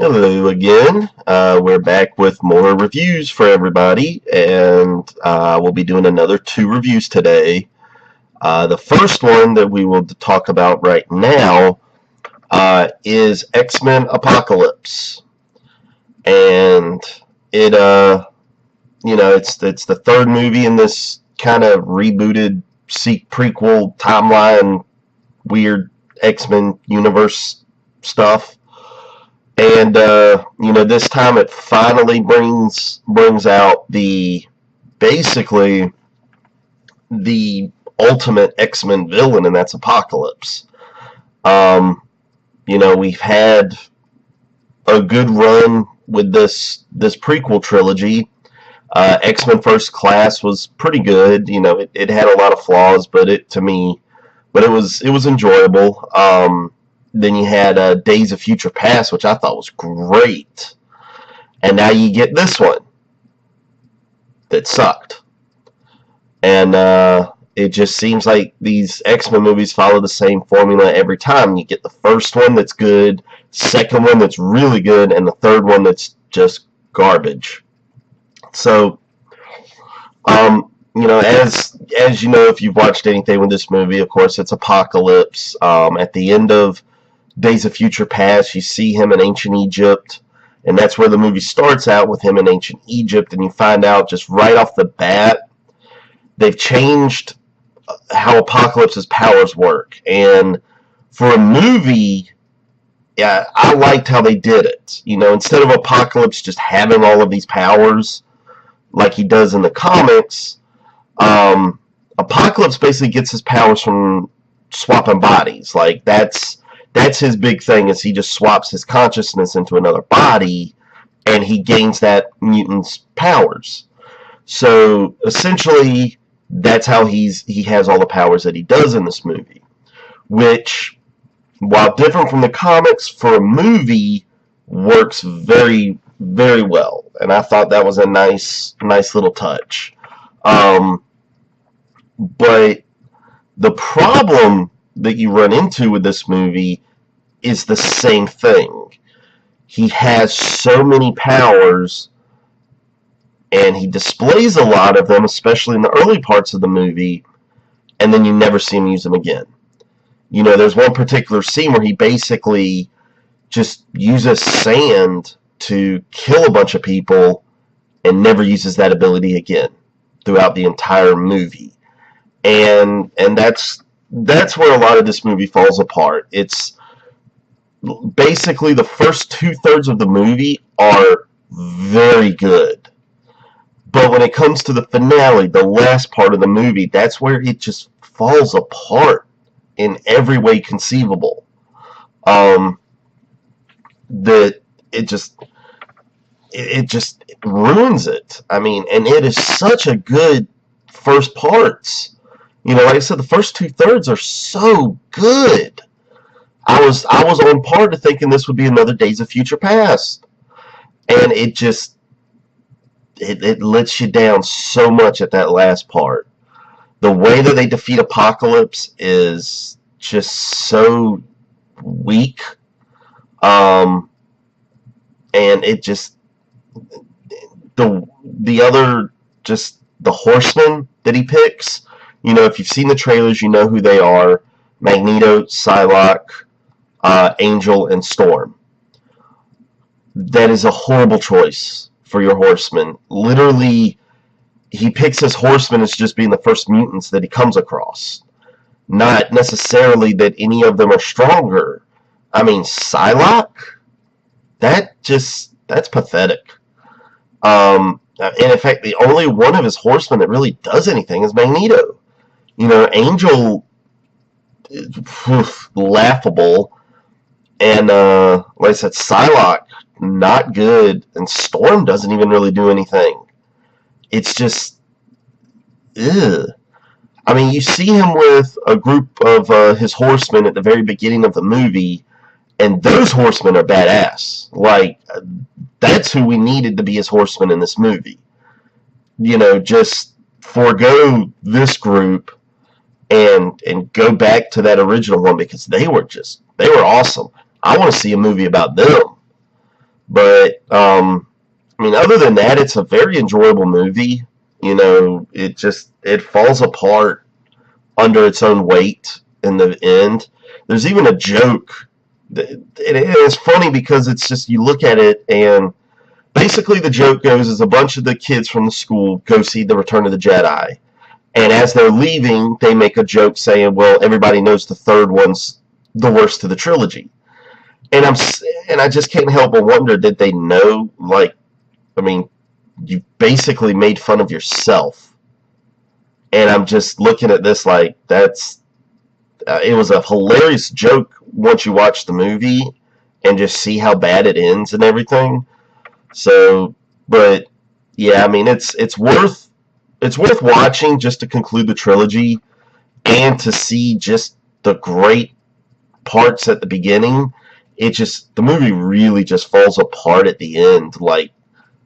Hello again. We're back with more reviews for everybody, and we'll be doing another 2 reviews today. The first one that we will talk about right now is X-Men Apocalypse, and it's the third movie in this kind of rebooted prequel timeline, weird X-Men universe stuff. And this time it finally brings out basically the ultimate X-Men villain, and that's Apocalypse. We've had a good run with this prequel trilogy. X-Men First Class was pretty good. It had a lot of flaws, but it was enjoyable. Then you had Days of Future Past, which I thought was great. And now you get this one that sucked. And it just seems like these X-Men movies follow the same formula every time. You get the first one that's good, second one that's really good, and the third one that's just garbage. So, as you know, if you've watched anything with this movie, of course, it's Apocalypse. At the end of Days of Future Past, you see him in ancient Egypt, and that's where the movie starts out, with him in ancient Egypt, and you find out just right off the bat they've changed how Apocalypse's powers work. And for a movie, yeah, I liked how they did it. Instead of Apocalypse just having all of these powers like he does in the comics, Apocalypse basically gets his powers from swapping bodies. Like, that's his big thing, is he just swaps his consciousness into another body, and he gains that mutant's powers. So essentially, that's how he has all the powers that he does in this movie, which, while different from the comics, for a movie works very, very well. And I thought that was a nice little touch. But the problem that you run into with this movie is the same thing. He has so many powers, and he displays a lot of them, especially in the early parts of the movie, and then you never see him use them again. There's one particular scene where he basically just uses sand to kill a bunch of people and never uses that ability again throughout the entire movie. And that's where a lot of this movie falls apart. It's basically the first 2/3 of the movie are very good. But when it comes to the finale, the last part of the movie, that's where it just falls apart in every way conceivable. That it just ruins it. I mean, and it is such a good first parts. Like I said, the first 2/3 are so good. I was on par to thinking this would be another Days of Future Past, and it just it lets you down so much at that last part. The way that they defeat Apocalypse is just so weak, and it just the other, just the horsemen that he picks. If you've seen the trailers, you know who they are: Magneto, Psylocke, Angel, and Storm. That is a horrible choice for your horsemen. Literally, he picks his horsemen as just being the first mutants that he comes across. Not necessarily that any of them are stronger. I mean, Psylocke? That's pathetic. And in fact, the only one of his horsemen that really does anything is Magneto. Angel, laughable. And, like I said, Psylocke, not good. And Storm doesn't even really do anything. It's just, ugh. I mean, you see him with a group of his horsemen at the very beginning of the movie, and those horsemen are badass. Like, that's who we needed to be as horsemen in this movie. Just forego this group and go back to that original one, because they were awesome. I want to see a movie about them. But I mean, other than that, it's a very enjoyable movie. You know, it falls apart under its own weight in the end. There's even a joke. It's funny because it's just, you look at it, and basically the joke goes is a bunch of the kids from the school go see the Return of the Jedi, and as they're leaving, they make a joke saying, "Well, everybody knows the third one's the worst of the trilogy." And I just can't help but wonder, did they know? Like, I mean, you basically made fun of yourself. And I'm just looking at this like, it was a hilarious joke once you watch the movie and just see how bad it ends and everything. So, but yeah, I mean, it's worth watching just to conclude the trilogy and to see just the great parts at the beginning. The movie really just falls apart at the end, like,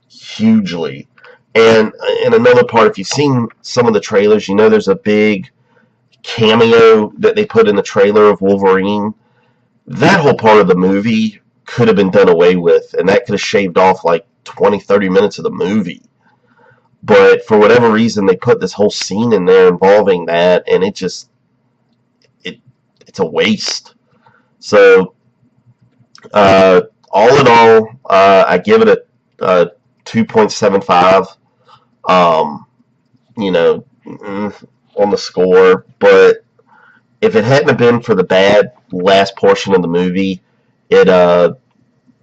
hugely. And another part, if you've seen some of the trailers, you know there's a big cameo that they put in the trailer of Wolverine. That whole part of the movie could have been done away with, and that could have shaved off like 20-30 minutes of the movie. But for whatever reason, they put this whole scene in there involving that, and it's a waste. So, all in all, I give it a 2.75. You know, on the score, but if it hadn't been for the bad last portion of the movie, it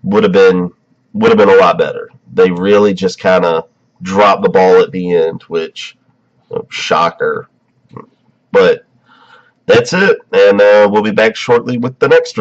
would have been a lot better. They really just kind of dropped the ball at the end, which, shocker. But that's it, and we'll be back shortly with the next review.